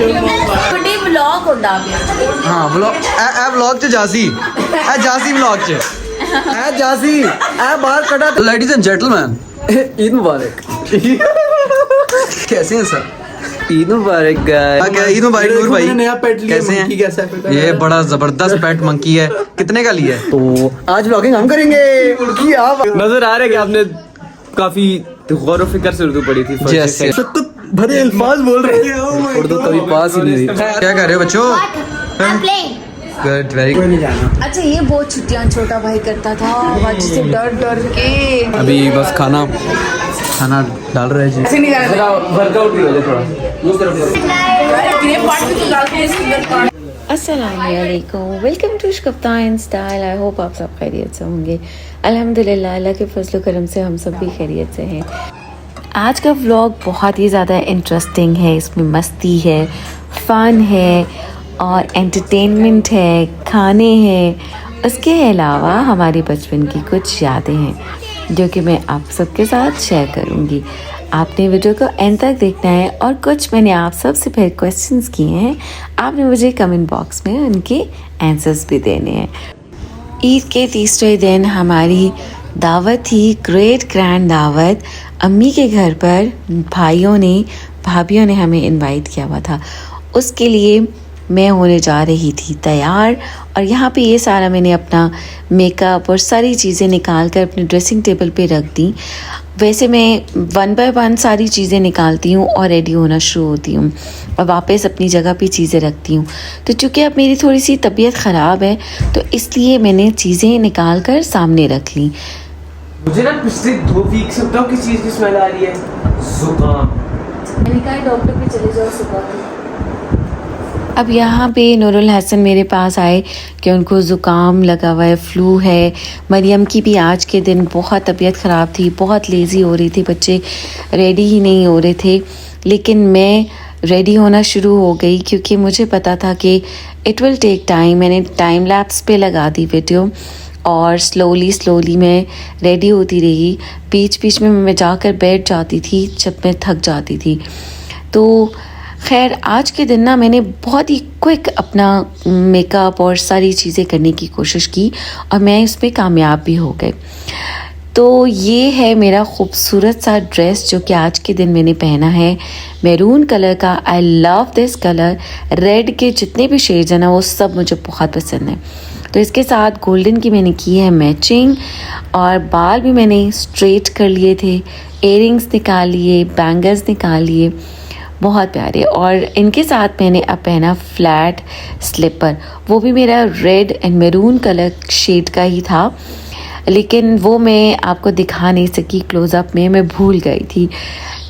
बड़ी व्लॉग होता है। हाँ व्लॉग ए व्लॉग च जासी ए जासी व्लॉग च ए जासी ए बाहर कटा। लेडीज एंड जेंटलमैन, ईद मुबारक। कैसे हैं सर? ईद मुबारक क्या ईद मुबारक नूर भाई, नया पेट लिया। कैसे हैं? कैसा है? ये बड़ा जबरदस्त पेट मंकी है। कितने का लिया है? तो आज व्लॉगिंग हम करेंगे। उनकी आप नजर आ रहा है कि आपने काफी गौर फिक्र से उर्दू पढ़ी थी। Yes, yes. भरे अल्फाज बोल रहे हैं, उर्दू कभी पास ही नहीं हुई। क्या कर रहे हो बच्चों? Good, very good. अच्छा ये बहुत छुट्टियां छोटा भाई करता था बाजी से डर डर के। अभी बस खाना डाल रहे हैं जी। वर्कआउट भी हो जाए थोड़ा। अस्सलामुअलैकुम, वेलकम टू कप्तान स्टाइल। आई होप आप सब खैरियत से होंगे। अल्हम्दुलिल्लाह, अल्लाह के फजल करम से हम सब भी खैरियत से हैं। आज का व्लॉग बहुत ही ज़्यादा इंटरेस्टिंग है। इसमें मस्ती है, फ़न है और एंटरटेनमेंट है, खाने हैं। उसके अलावा हमारे बचपन की कुछ यादें हैं जो कि मैं आप सबके साथ शेयर करूँगी। आपने वीडियो को एंड तक देखना है और कुछ मैंने आप सब से फिर क्वेश्चंस किए हैं, आपने मुझे कमेंट बॉक्स में उनके आंसर्स भी देने हैं। ईद के तीसरे दिन हमारी दावत थी, ग्रेट ग्रैंड दावत। अम्मी के घर पर भाभियों ने हमें इनवाइट किया हुआ था। उसके लिए मैं होने जा रही थी तैयार और यहाँ पे ये सारा मैंने अपना मेकअप और सारी चीज़ें निकाल कर अपने ड्रेसिंग टेबल पे रख दी। वैसे मैं 1 बाय 1 सारी चीज़ें निकालती हूँ और रेडी होना शुरू होती हूँ और वापस अपनी जगह पे चीज़ें रखती हूँ। तो चूँकि अब मेरी थोड़ी सी तबीयत ख़राब है तो इसलिए मैंने चीज़ें निकाल कर सामने रख ली। मुझे ना पिछले 2 वीक से बताओ किस चीज़ की स्मेल आ रही है? जुकाम। मैंने कहा डॉक्टर पे चले जाओ सुबह। अब यहाँ पे नूरुल हसन मेरे पास आए कि उनको ज़ुकाम लगा हुआ है, फ्लू है। मरियम की भी आज के दिन बहुत तबीयत ख़राब थी, बहुत लेज़ी हो रही थी, बच्चे रेडी ही नहीं हो रहे थे। लेकिन मैं रेडी होना शुरू हो गई क्योंकि मुझे पता था कि इट विल टेक टाइम। मैंने टाइम लैप्स पे लगा दी वीडियो और स्लोली मैं रेडी होती रही। बीच में मैं जाकर बैठ जाती थी जब मैं थक जाती थी। तो खैर आज के दिन ना मैंने बहुत ही क्विक अपना मेकअप और सारी चीज़ें करने की कोशिश की और मैं इसमें कामयाब भी हो गई। तो ये है मेरा खूबसूरत सा ड्रेस जो कि आज के दिन मैंने पहना है, मैरून कलर का। I love this colour. Red के जितने भी शेड्स हैं ना वो सब मुझे बहुत पसंद है। तो इसके साथ गोल्डन की मैंने की है मैचिंग और बाल भी मैंने स्ट्रेट कर लिए थे, इयररिंग्स निकाल लिए, बैंगल्स निकाल लिए, बहुत प्यारे। और इनके साथ मैंने अब पहना फ्लैट स्लीपर, वो भी मेरा red and maroon colour shade का ही था, लेकिन वो मैं आपको दिखा नहीं सकी क्लोज़अप में, मैं भूल गई थी।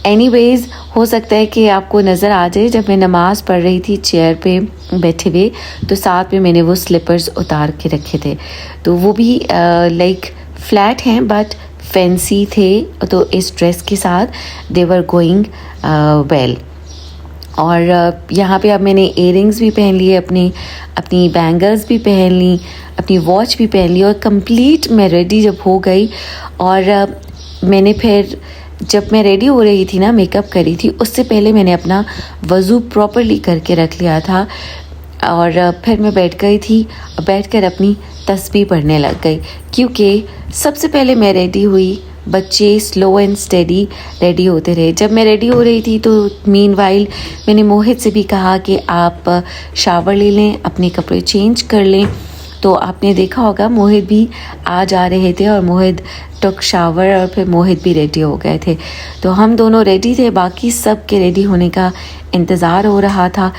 एनीवेज़ हो सकता है कि आपको नज़र आ जाए। जब मैं नमाज़ पढ़ रही थी चेयर पे बैठे हुए तो साथ में मैंने वो स्लीपर्स उतार के रखे थे। तो वो भी लाइक फ्लैट हैं बट फैंसी थे, तो इस ड्रेस के साथ दे वर गोइंग वेल। और यहाँ पे अब मैंने इयररिंग्स भी पहन लिए, अपनी बैंगल्स भी पहन ली, अपनी वॉच भी पहन ली और कंप्लीट मैं रेडी जब हो गई। और मैंने फिर जब मैं रेडी हो रही थी ना, मेकअप करी थी, उससे पहले मैंने अपना वज़ू प्रॉपर्ली करके रख लिया था और फिर मैं बैठ गई थी और बैठकर अपनी तस्बीह पढ़ने लग गई क्योंकि सबसे पहले मैं रेडी हुई। बच्चे स्लो एंड स्टेडी रेडी होते रहे। जब मैं रेडी हो रही थी तो मीनवाइल मैंने मोहित से भी कहा कि आप शावर ले लें, अपने कपड़े चेंज कर लें। तो आपने देखा होगा मोहित भी आ जा रहे थे और मोहित टुक शावर और फिर मोहित भी रेडी हो गए थे। तो हम दोनों रेडी थे, बाकी सब के रेडी होने का इंतज़ार हो रहा था।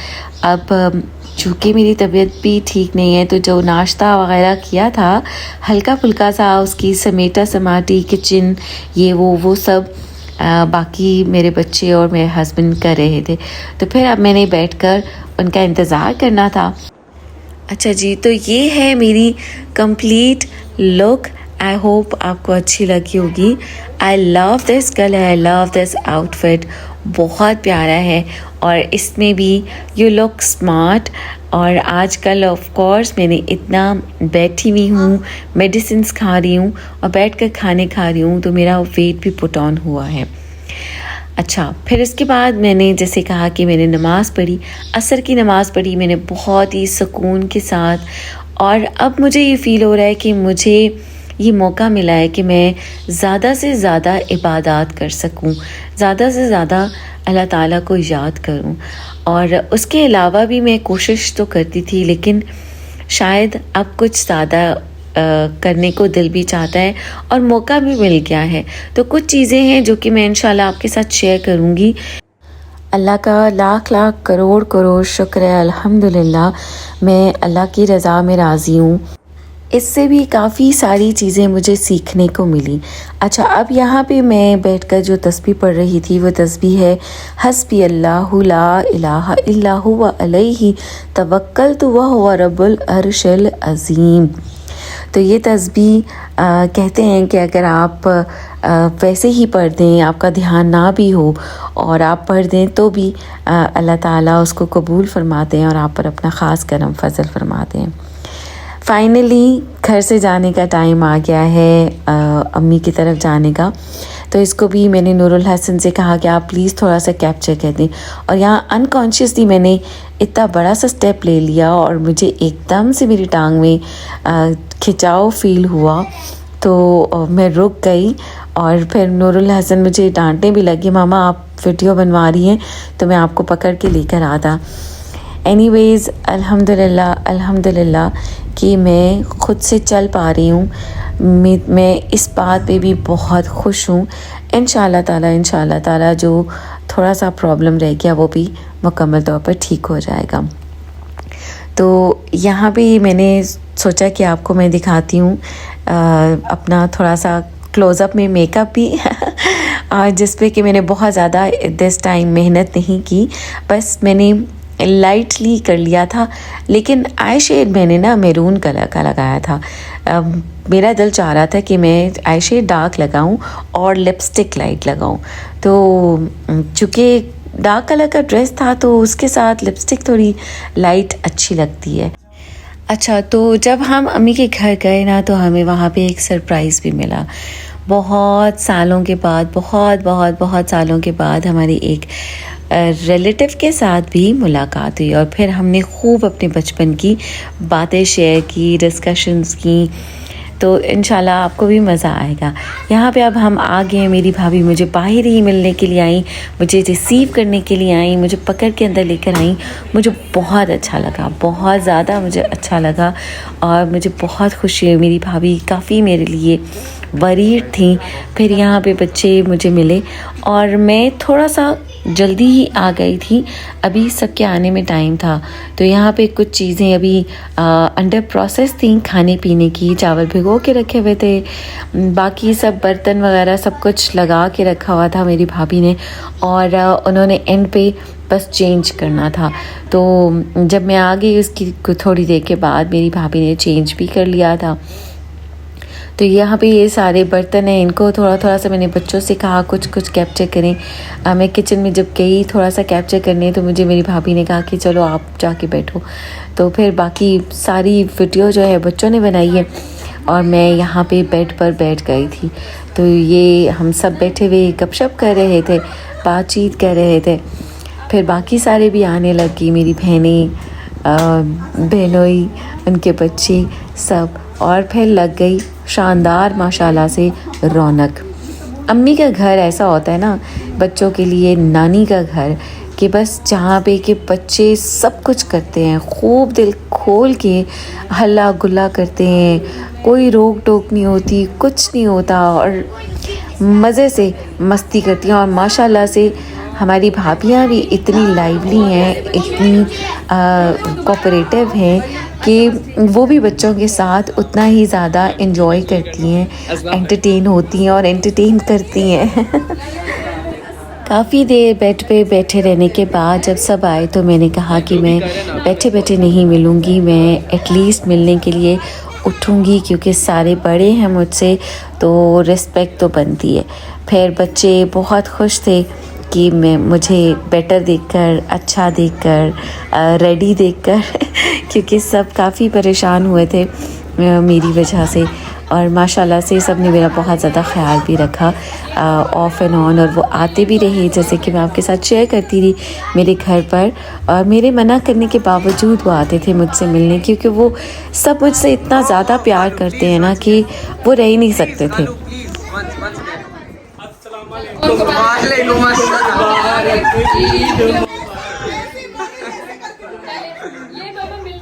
अब चूँकि मेरी तबीयत भी ठीक नहीं है तो जो नाश्ता वगैरह किया था हल्का फुल्का सा, उसकी समेटा समाटी किचन ये वो सब बाकी मेरे बच्चे और मेरे हस्बैंड कर रहे थे। तो फिर अब मैंने बैठकर उनका इंतज़ार करना था। अच्छा जी, तो ये है मेरी कंप्लीट लुक। आई होप आपको अच्छी लगी होगी। I love this colour, I love this outfit, बहुत प्यारा है और इसमें भी यू लुक स्मार्ट। और आजकल ऑफ कोर्स मैंने इतना बैठी हुई हूँ, मेडिसिन खा रही हूँ और बैठ कर खाने खा रही हूँ तो मेरा वेट भी पुट ऑन हुआ है। अच्छा, फिर इसके बाद मैंने जैसे कहा कि मैंने नमाज़ पढ़ी, असर की नमाज़ पढ़ी मैंने बहुत ही सुकून के साथ। और अब मुझे ये फ़ील हो रहा है कि मुझे ये मौका मिला है कि मैं ज़्यादा से ज़्यादा इबादत कर सकूं, ज़्यादा से ज़्यादा अल्लाह ताला को याद करूं। और उसके अलावा भी मैं कोशिश तो करती थी, लेकिन शायद अब कुछ ज़्यादा करने को दिल भी चाहता है और मौका भी मिल गया है। तो कुछ चीज़ें हैं जो कि मैं इंशाल्लाह आपके साथ शेयर करूँगी। अल्लाह का लाख लाख करोड़ करोड़ शुक्र है, अल्हम्दुलिल्लाह मैं अल्लाह की रज़ा में राज़ी हूँ। इससे भी काफ़ी सारी चीज़ें मुझे सीखने को मिली। अच्छा, अब यहाँ पे मैं बैठकर जो तस्बीह पढ़ रही थी वो तस्बीह है हस्बी अल्लाहु ला इलाहा इल्ला हुवा अलैहि तवक्कलतु व हुवा रब्बुल अर्शिल अज़ीम। तो ये तस्बीह कहते हैं कि अगर आप वैसे ही पढ़ दें, आपका ध्यान ना भी हो और आप पढ़ दें तो भी अल्लाह ताला उसको कबूल फरमाते हैं और आप पर अपना ख़ास करम फजल फरमाते हैं। फाइनली घर से जाने का टाइम आ गया है, अम्मी की तरफ जाने का। तो इसको भी मैंने नूरुल हसन से कहा कि आप प्लीज़ थोड़ा सा कैप्चर कर दें। और यहाँ अनकॉन्शियसली मैंने इतना बड़ा सा स्टेप ले लिया और मुझे एकदम से मेरी टांग में खिंचाव फील हुआ। तो मैं रुक गई और फिर नूरुल हसन मुझे डांटने भी लगी, मामा आप वीडियो बनवा रही हैं तो मैं आपको पकड़ के लेकर आता। एनीवेज़ अल्हम्दुलिल्लाह अल्हम्दुलिल्लाह कि मैं ख़ुद से चल पा रही हूँ। मैं इस बात पे भी बहुत खुश हूँ। इंशाल्लाह ताला जो थोड़ा सा प्रॉब्लम रह गया वो भी मुकम्मल तौर पर ठीक हो जाएगा। तो यहाँ पे मैंने सोचा कि आपको मैं दिखाती हूँ अपना थोड़ा सा क्लोज़अप में मेकअप भी जिस पे कि मैंने बहुत ज़्यादा दिस टाइम मेहनत नहीं की, बस मैंने लाइटली कर लिया था। लेकिन आई शेड मैंने ना मैरून कलर का लगाया था। मेरा दिल चाह रहा था कि मैं आई शेड डार्क लगाऊं और लिपस्टिक लाइट लगाऊं। तो चूँकि डार्क कलर का ड्रेस था तो उसके साथ लिपस्टिक थोड़ी लाइट अच्छी लगती है। अच्छा, तो जब हम अम्मी के घर गए ना तो हमें वहाँ पे एक सरप्राइज़ भी मिला। बहुत सालों के बाद, बहुत सालों के बाद हमारी एक रिलेटिव के साथ भी मुलाकात हुई और फिर हमने खूब अपने बचपन की बातें शेयर की, डिस्कशंस की। तो इंशाल्लाह आपको भी मज़ा आएगा। यहाँ पे अब हम आ गए। मेरी भाभी मुझे बाहर ही मिलने के लिए आई, मुझे रिसीव करने के लिए आई, मुझे पकड़ के अंदर लेकर आई। मुझे बहुत अच्छा लगा, बहुत ज़्यादा मुझे अच्छा लगा और मुझे बहुत खुशी हुई। मेरी भाभी काफ़ी मेरे लिए वरीड थी। फिर यहाँ पे बच्चे मुझे मिले और मैं थोड़ा सा जल्दी ही आ गई थी, अभी सबके आने में टाइम था। तो यहाँ पे कुछ चीज़ें अभी अंडर प्रोसेस थी खाने पीने की। चावल भिगो के रखे हुए थे, बाकी सब बर्तन वगैरह सब कुछ लगा के रखा हुआ था मेरी भाभी ने, और उन्होंने एंड पे बस चेंज करना था। तो जब मैं आ गई उसकी थोड़ी देर के बाद मेरी भाभी ने चेंज भी कर लिया था। तो यहाँ पे ये सारे बर्तन हैं, इनको थोड़ा सा मैंने बच्चों से कहा कुछ कैप्चर करें। मैं किचन में जब गई थोड़ा सा कैप्चर करने तो मुझे मेरी भाभी ने कहा कि चलो आप जाके बैठो। तो फिर बाकी सारी वीडियो जो है बच्चों ने बनाई है और मैं यहाँ पे बेड पर बैठ गई थी। तो ये हम सब बैठे हुए गपशप कर रहे थे, बातचीत कर रहे थे। फिर बाकी सारे भी आने लगी, मेरी बहनें, बहनोई, उनके बच्चे सब, और फिर लग गई शानदार माशाल्लाह से रौनक। अम्मी का घर ऐसा होता है ना बच्चों के लिए, नानी का घर, कि बस जहाँ पे कि बच्चे सब कुछ करते हैं, खूब दिल खोल के हल्ला गुल्ला करते हैं, कोई रोक टोक नहीं होती, कुछ नहीं होता और मज़े से मस्ती करती हैं। और माशाल्लाह से हमारी भाभियाँ भी इतनी लाइवली हैं, इतनी कोऑपरेटिव हैं कि वो भी बच्चों के साथ उतना ही ज़्यादा एंजॉय करती हैं, एंटरटेन होती हैं और एंटरटेन करती हैं। काफ़ी देर बेड पे बैठे रहने के बाद जब सब आए तो मैंने कहा कि मैं बैठे बैठे नहीं मिलूँगी, मैं एटलीस्ट मिलने के लिए उठूँगी, क्योंकि सारे बड़े हैं मुझसे तो रिस्पेक्ट तो बनती है। फिर बच्चे बहुत खुश थे कि मुझे बेटर देखकर, अच्छा देखकर, रेडी देखकर क्योंकि सब काफ़ी परेशान हुए थे मेरी वजह से। और माशाल्लाह से सब ने मेरा बहुत ज़्यादा ख्याल भी रखा ऑफ़ एंड ऑन, और वो आते भी रहे जैसे कि मैं आपके साथ शेयर करती रही मेरे घर पर, और मेरे मना करने के बावजूद वो आते थे मुझसे मिलने, क्योंकि वो सब मुझसे इतना ज़्यादा प्यार करते हैं ना कि वो रह ही नहीं सकते थे।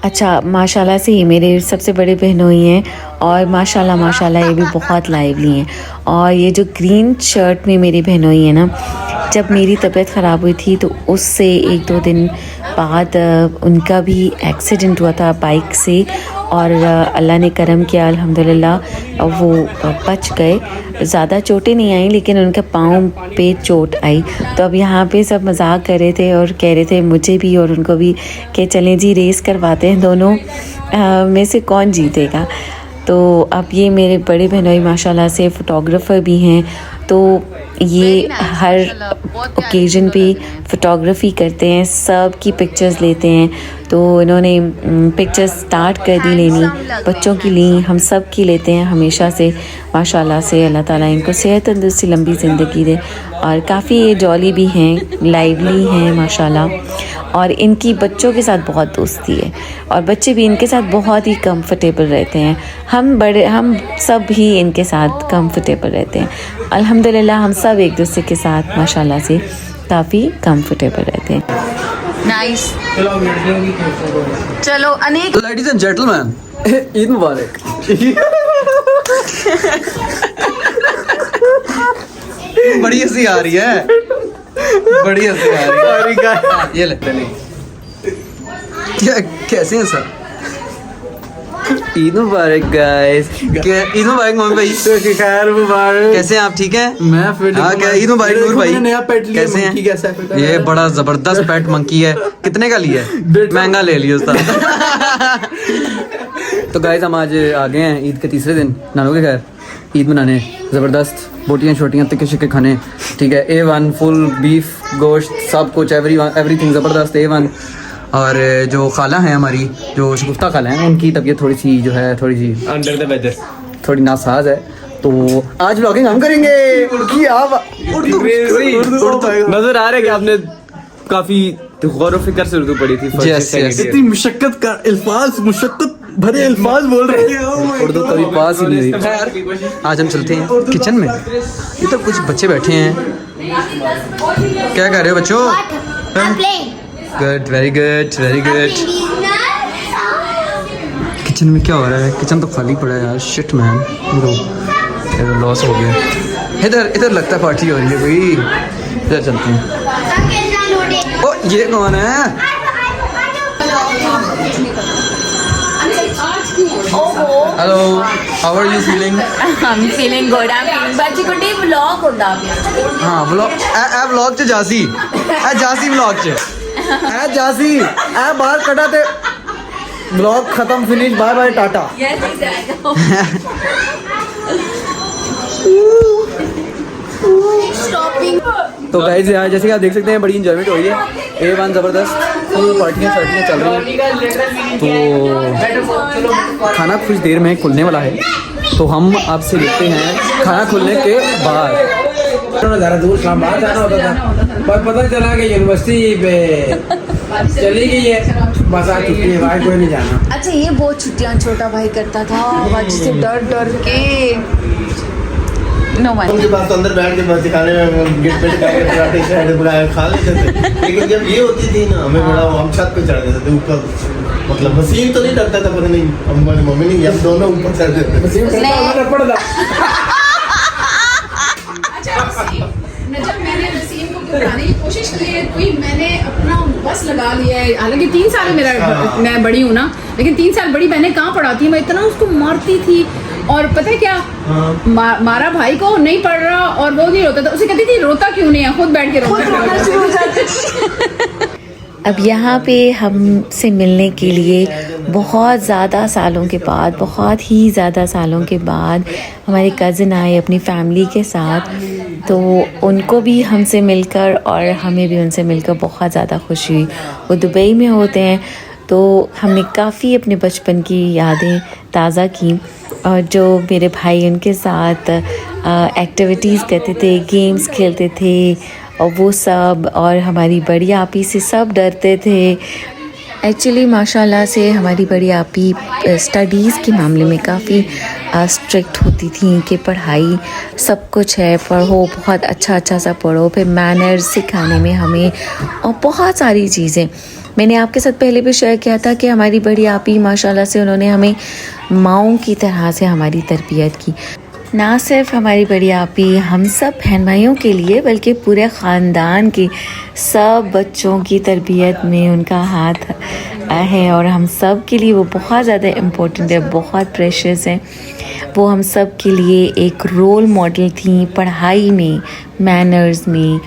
अच्छा, माशाल्लाह से ये मेरे सबसे बड़े बहनोई हैं, और माशाल्लाह माशाल्लाह ये भी बहुत लाइवली हैं। और ये जो ग्रीन शर्ट में मेरी बहनोई है ना, जब मेरी तबीयत ख़राब हुई थी तो उससे 1-2 दिन बाद उनका भी एक्सीडेंट हुआ था बाइक से, और अल्लाह ने करम किया अल्हम्दुलिल्लाह वो बच गए। ज़्यादा चोटें नहीं आई लेकिन उनके पाँव पे चोट आई। तो अब यहाँ पे सब मजाक कर रहे थे और कह रहे थे मुझे भी और उनको भी कि चलें जी रेस करवाते हैं दोनों में से कौन जीतेगा। तो अब ये मेरे बड़े बहनोई माशाल्लाह से फ़ोटोग्राफ़र भी हैं, तो ये हर ओकेजन पे फ़ोटोग्राफ़ी करते हैं, सब की पिक्चर्स लेते हैं। तो इन्होंने पिक्चर्स स्टार्ट कर दी लेनी, बच्चों की ली, हम सब की लेते हैं हमेशा से माशाल्लाह से। अल्लाह ताला इनको सेहत तंदुरुस्ती लंबी ज़िंदगी दे, और काफ़ी ये जॉली भी हैं, लाइवली हैं माशाल्लाह, और इनकी बच्चों के साथ बहुत दोस्ती है, और बच्चे भी इनके साथ बहुत ही कंफर्टेबल रहते हैं। हम सब भी इनके साथ कंफर्टेबल रहते हैं अल्हम्दुलिल्लाह। हम सब एक दूसरे के साथ माशाल्लाह से काफ़ी कंफर्टेबल रहते हैं। नाइस, चलो अनेक लेडीज एंड जेंटलमैन, ईद मुबारक। बड़ी हंसी आ रही है, बड़ी हंसी आ रही है। ये ले कैसे हैं सर? ईद मुबारक गाइस। ईद मुबारक मोहम्मद भाई। खैर मुबारक। कैसे हैं आप? ठीक हैं? मैं फिट। हाँ, क्या ईद मुबारक नूर भाई। नया पेट लिया, कैसे हैं? कैसा है? ये बड़ा जबरदस्त पेट मंकी है। कितने का लिया है? महंगा ले लिया उस्ताद। तो गाइस हम आज आ गए हैं ईद के तीसरे दिन नानू के घर ईद मनाने। ज़बरदस्त बोटियाँ छोटियाँ तिक्के शिक्के खाने, ठीक है। A1 फुल बीफ गोश्त सब कुछ एवरीथिंग ज़बरदस्त A1। और जो खाला हैं हमारी, जो शगुफ्ता खाला हैं, उनकी तबीयत थोड़ी सी जो है थोड़ी सी अंडर द वेदर, थोड़ी नासाज है। तो आज व्लॉगिंग हम करेंगे। नजर आ रहा है कि आपने काफी गौर फिक्र से उर्दू पढ़ी थी। इतनी मुशक्कत का अल्फाज, मुशक्कत भरे अल्फाज बोल रहे हैं, उर्दू कभी पास ही नहीं हुई। आज हम चलते हैं किचन में। ये तो कुछ बच्चे बैठे हैं, क्या कर रहे हो बच्चों? Good, very good, very good. Kitchen में क्या हो रहा है? किचन तो खाली पड़ा है यार। शिट मैन, ब्रो लॉस हो गया। इधर लगता है पार्टी हो रही है कोई। इधर चलते हैं। ओ ये कौन है? Hello, how are you feeling? I'm feeling good. I'm feeling बच्ची को डी व्लॉग होता है। हाँ व्लॉग, ए व्लॉग च जासी, ए जासी व्लॉग च, ए जासी, ए बाहर कटा ते व्लॉग खत्म, फिनिश, बाय बाय टाटा। Yes, exactly. तो गाइस यार जैसे कि आप देख सकते हैं बड़ी इंजॉयमेंट हो रही है। A1 ज़बरदस्त, फुल पार्टियाँ शार्टियाँ चल रही हैं। तो खाना कुछ देर में खुलने वाला है, तो हम आपसे देखते हैं खाना खुलने के बाद। ज़रा दूर इस्लामाबाद जाना होता था, पर पता चला कि यूनिवर्सिटी पे चली गई है, बस आज छुट्टी है, भाई कोई नहीं जाना। अच्छा, ये बहुत छुट्टियां छोटा भाई करता था बाजी से डर डर के। नो उनके पास तो अंदर बैठ के बस दिखाने में गेट पे पराठे शहर बुलाया खा लेते थे। लेकिन जब ये होती थी ना, हमें बड़ा हम छत पे चढ़ जाते थे ऊपर, मतलब वसीम तो नहीं डरता था, पता नहीं हमारी मम्मी नहीं, हम दोनों ऊपर चढ़ जाते जब मैंने वसीम को पढ़ाने की कोशिश की है, कोई मैंने अपना बस लगा लिया है। हालांकि 3 साल मेरा, मैं बड़ी हूँ ना, लेकिन 3 साल बड़ी बहनें कहाँ पढ़ाती हैं। मैं इतना उसको मारती थी, और पता है क्या, मारा भाई को, नहीं पढ़ रहा, और वो नहीं रोता था। उसे कहती थी रोता क्यों नहीं है, खुद बैठ के रोना शुरू हो जाती। अब यहाँ पे हमसे मिलने के लिए बहुत ज़्यादा सालों के बाद, बहुत ही ज़्यादा सालों के बाद हमारे कज़न आए अपनी फैमिली के साथ। तो उनको भी हमसे मिलकर और हमें भी उनसे मिलकर बहुत ज़्यादा खुशी हुई। वो दुबई में होते हैं, तो हमने काफ़ी अपने बचपन की यादें ताज़ा की, और जो मेरे भाई उनके साथ एक्टिविटीज़ करते थे, गेम्स खेलते थे और वो सब, और हमारी बड़ी आपी से सब डरते थे। एक्चुअली माशाल्लाह से हमारी बड़ी आपी स्टडीज़ के मामले में काफ़ी स्ट्रिक्ट होती थी कि पढ़ाई सब कुछ है, पढ़ो, बहुत अच्छा सा पढ़ो, फिर मैनर्स सिखाने में हमें, और बहुत सारी चीज़ें। मैंने आपके साथ पहले भी शेयर किया था कि हमारी बड़ी आपी माशाल्लाह से उन्होंने हमें माँओं की तरह से हमारी तरबियत की। ना सिर्फ हमारी बड़ी आपी हम सब बहन भाइयों के लिए, बल्कि पूरे ख़ानदान के सब बच्चों की तरबियत में उनका हाथ है, और हम सब के लिए वो बहुत ज़्यादा इम्पोर्टेंट है, बहुत प्रेशियस है। वो हम सब के लिए एक रोल मॉडल थी, पढ़ाई में, मैनर्स में,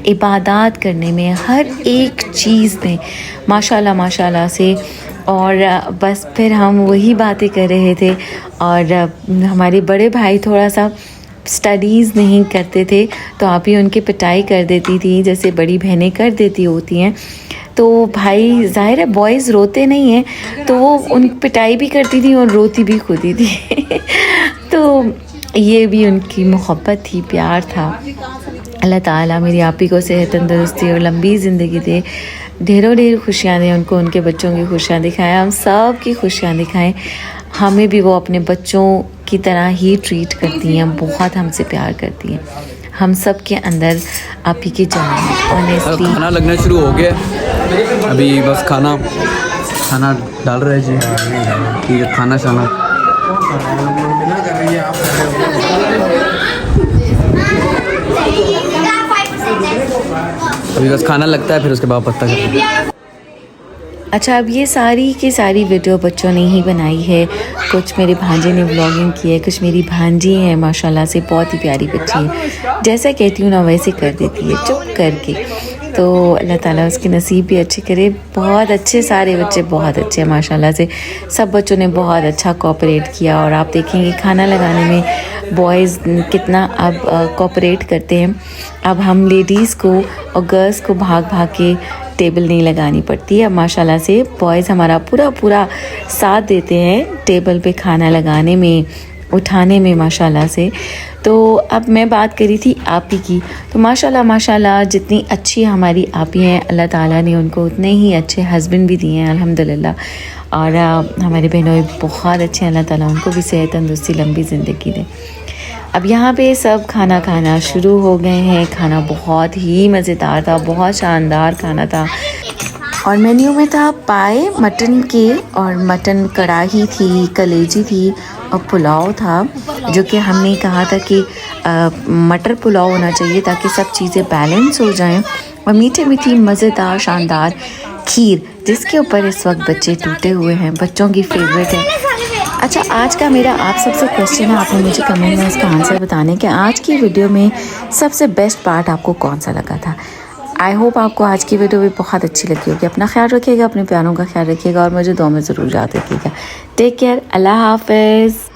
इबादत करने में, हर एक चीज़ में माशाल्लाह से। और बस फिर हम वही बातें कर रहे थे, और हमारे बड़े भाई थोड़ा सा स्टडीज़ नहीं करते थे, तो आप ही उनकी पिटाई कर देती थी जैसे बड़ी बहनें कर देती होती हैं। तो भाई, ज़ाहिर है बॉयज़ रोते नहीं हैं, तो वो उन पिटाई भी करती थी और रोती भी खुद ही थी तो ये भी उनकी मोहब्बत थी, प्यार था। अल्लाह ताला मेरी आपी को सेहत, तंदुरुस्ती और लंबी ज़िंदगी दे, ढेरों खुशियाँ दें उनको, उनके बच्चों की खुशियाँ दिखाएं, हम सब की खुशियाँ दिखाएं। हमें भी वो अपने बच्चों की तरह ही ट्रीट करती हैं, बहुत हमसे प्यार करती हैं। हम सब के अंदर आपी की जान है ऑनेस्टली। खाना लगना शुरू हो गया, अभी बस खाना डाल रहे जी। ठीक है, खाना शाना अभी बस खाना लगता है, फिर उसके बाद पत्ता करते हैं। अच्छा, अब ये सारी की सारी वीडियो बच्चों ने ही बनाई है। कुछ मेरे भांजे ने व्लॉगिंग की है, कुछ मेरी भांजी हैं माशाल्लाह से, बहुत ही प्यारी बच्ची है, जैसा कहती हूँ ना वैसे कर देती है चुप करके। तो अल्लाह ताला उसके नसीब भी अच्छे करे। बहुत अच्छे, सारे बच्चे बहुत अच्छे हैं माशाल्लाह से। सब बच्चों ने बहुत अच्छा कोऑपरेट किया, और आप देखेंगे खाना लगाने में बॉयज़ कितना अब कोऑपरेट करते हैं। अब हम लेडीज़ को और गर्ल्स को भाग भाग के टेबल नहीं लगानी पड़ती है। अब माशाल्लाह से बॉयज़ हमारा पूरा साथ देते हैं टेबल पे खाना लगाने में, उठाने में माशाल्लाह से। तो अब मैं बात करी थी आपी की, तो माशाल्लाह जितनी अच्छी हमारी आपी हैं, अल्लाह ताला ने उनको उतने ही अच्छे हस्बैंड भी दिए हैं अल्हम्दुलिल्लाह। और हमारे बहनों बहुत अच्छे, अल्लाह ताला उनको भी सेहत, तंदुरुस्ती, लंबी ज़िंदगी दे। अब यहाँ पे सब खाना खाना शुरू हो गए हैं। खाना बहुत ही मज़ेदार था, बहुत शानदार खाना था, और मेन्यू में था पाए मटन के, और मटन कढ़ाई थी, कलेजी थी, और पुलाव था, जो कि हमने कहा था कि मटर पुलाव होना चाहिए ताकि सब चीज़ें बैलेंस हो जाएं। और मीठे में थी मज़ेदार शानदार खीर, जिसके ऊपर इस वक्त बच्चे टूटे हुए हैं, बच्चों की फेवरेट है। अच्छा, आज का मेरा आप सबसे क्वेश्चन है, आपने मुझे कमेंट में इसका आंसर बताने कि आज की वीडियो में सबसे बेस्ट पार्ट आपको कौन सा लगा था। आई होप आपको आज की वीडियो भी बहुत अच्छी लगी होगी। अपना ख्याल रखिएगा, अपने प्यारों का ख्याल रखिएगा, और मुझे दुआ में ज़रूर याद रखिएगा। टेक केयर, अल्लाह हाफ़िज़।